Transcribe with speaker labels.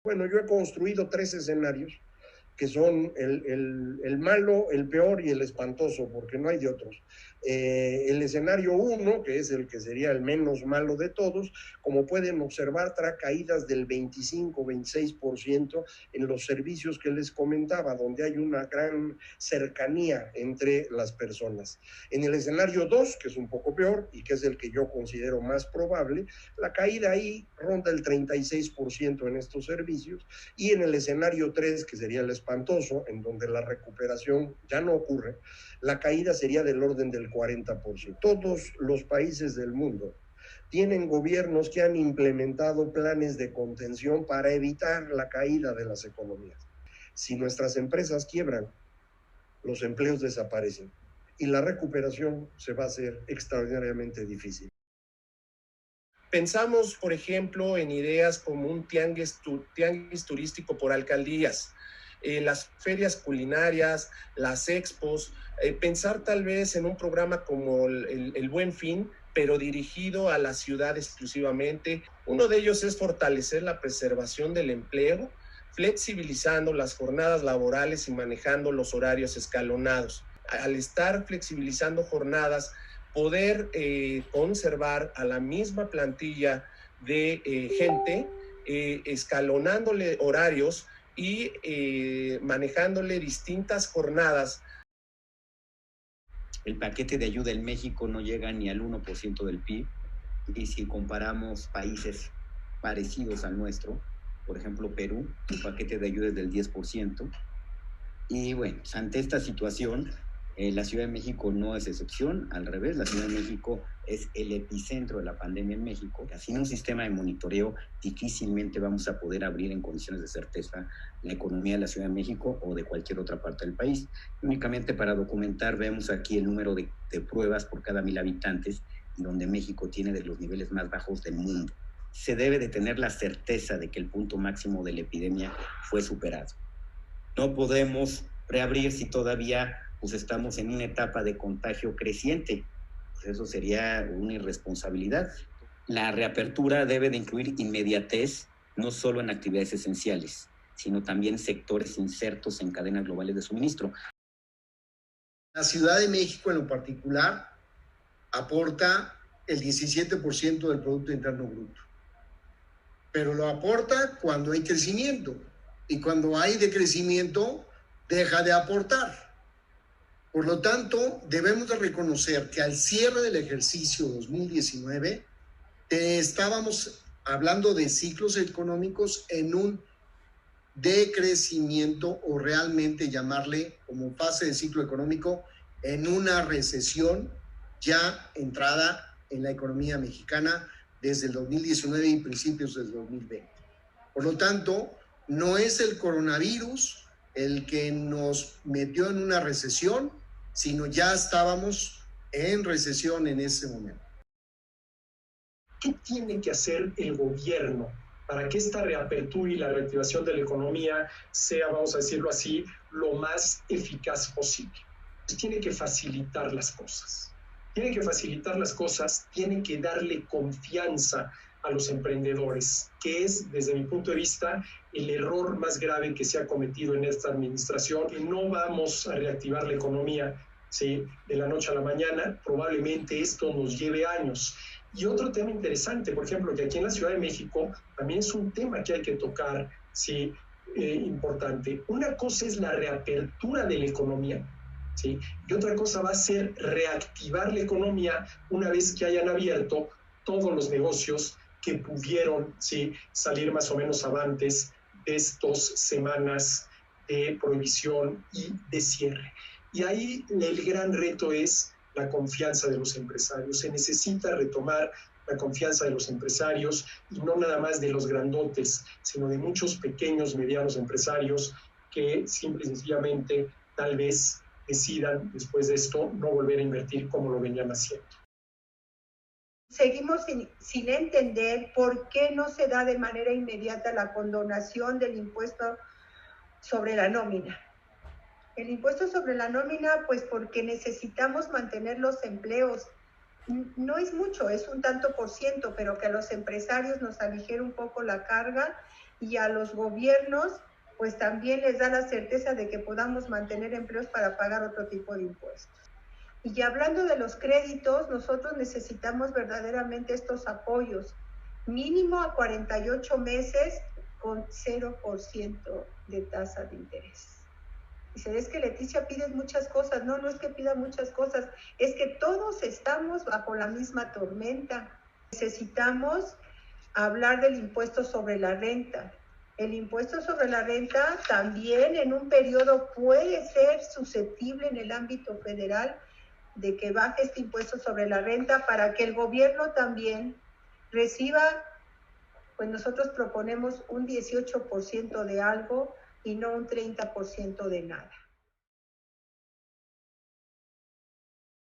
Speaker 1: Bueno, yo he construido 3 escenarios que son el malo, el peor y el espantoso, porque no hay de otros. El escenario 1, que es el que sería el menos malo de todos, como pueden observar, trae caídas del 25-26% en los servicios que les comentaba, donde hay una gran cercanía entre las personas. En el escenario 2, que es un poco peor y que es el que yo considero más probable, la caída ahí ronda el 36% en estos servicios, y en el escenario 3, que sería el espantoso, en donde la recuperación ya no ocurre, la caída sería del orden del 40%. Todos los países del mundo tienen gobiernos que han implementado planes de contención para evitar la caída de las economías. Si nuestras empresas quiebran, los empleos desaparecen y la recuperación se va a hacer extraordinariamente difícil.
Speaker 2: Pensamos, por ejemplo, en ideas como un tianguis turístico por alcaldías, las ferias culinarias, las expos, pensar tal vez en un programa como el Buen Fin, pero dirigido a la ciudad exclusivamente. Uno de ellos es fortalecer la preservación del empleo, flexibilizando las jornadas laborales y manejando los horarios escalonados. Al estar flexibilizando jornadas, poder conservar a la misma plantilla de gente, escalonándole horarios y manejándole distintas jornadas.
Speaker 3: El paquete de ayuda en México no llega ni al 1% del PIB, y si comparamos países parecidos al nuestro, por ejemplo Perú, el paquete de ayuda es del 10%. Y bueno, pues ante esta situación, la Ciudad de México no es excepción, al revés, la Ciudad de México es el epicentro de la pandemia en México. Sin un sistema de monitoreo, difícilmente vamos a poder abrir en condiciones de certeza la economía de la Ciudad de México o de cualquier otra parte del país. Únicamente para documentar, vemos aquí el número de pruebas por cada 1,000 habitantes, donde México tiene de los niveles más bajos del mundo. Se debe de tener la certeza de que el punto máximo de la epidemia fue superado. No podemos reabrir si todavía pues, estamos en una etapa de contagio creciente. Pues eso sería una irresponsabilidad. La reapertura debe de incluir inmediatez, no solo en actividades esenciales, sino también sectores insertos en cadenas globales de suministro.
Speaker 4: La Ciudad de México en lo particular aporta el 17% del Producto Interno Bruto, pero lo aporta cuando hay crecimiento, y cuando hay decrecimiento deja de aportar. Por lo tanto, debemos de reconocer que al cierre del ejercicio 2019 estábamos hablando de ciclos económicos en un decrecimiento, o realmente llamarle como fase de ciclo económico en una recesión ya entrada en la economía mexicana desde el 2019 y principios del 2020. Por lo tanto, no es el coronavirus el que nos metió en una recesión, sino ya estábamos en recesión en ese momento.
Speaker 5: ¿Qué tiene que hacer el gobierno para que esta reapertura y la reactivación de la economía sea, vamos a decirlo así, lo más eficaz posible? Pues tiene que facilitar las cosas. Tiene que facilitar las cosas, tiene que darle confianza a los emprendedores, que es, desde mi punto de vista, el error más grave que se ha cometido en esta administración. Que no vamos a reactivar la economía, ¿sí?, de la noche a la mañana. Probablemente esto nos lleve años. Y otro tema interesante, por ejemplo, que aquí en la Ciudad de México también es un tema que hay que tocar, ¿sí?, importante. Una cosa es la reapertura de la economía, ¿sí?, y otra cosa va a ser reactivar la economía una vez que hayan abierto todos los negocios que pudieron, ¿sí?, salir más o menos avantes de estas semanas de prohibición y de cierre. Y ahí el gran reto es la confianza de los empresarios. Se necesita retomar la confianza de los empresarios, y no nada más de los grandotes, sino de muchos pequeños, medianos empresarios que simple y sencillamente tal vez decidan después de esto no volver a invertir como lo venían haciendo.
Speaker 6: Seguimos sin entender por qué no se da de manera inmediata la condonación del impuesto sobre la nómina. El impuesto sobre la nómina, pues porque necesitamos mantener los empleos. No es mucho, es un tanto por ciento, pero que a los empresarios nos aligere un poco la carga y a los gobiernos pues también les da la certeza de que podamos mantener empleos para pagar otro tipo de impuestos. Y hablando de los créditos, nosotros necesitamos verdaderamente estos apoyos, mínimo a 48 meses con 0% de tasa de interés. Dice, es que Leticia pides muchas cosas. No, no es que pida muchas cosas, es que todos estamos bajo la misma tormenta. Necesitamos hablar del impuesto sobre la renta. El impuesto sobre la renta también en un periodo puede ser susceptible en el ámbito federal de que baje este impuesto sobre la renta para que el gobierno también reciba, pues nosotros proponemos un 18% de algo y no un 30% de nada.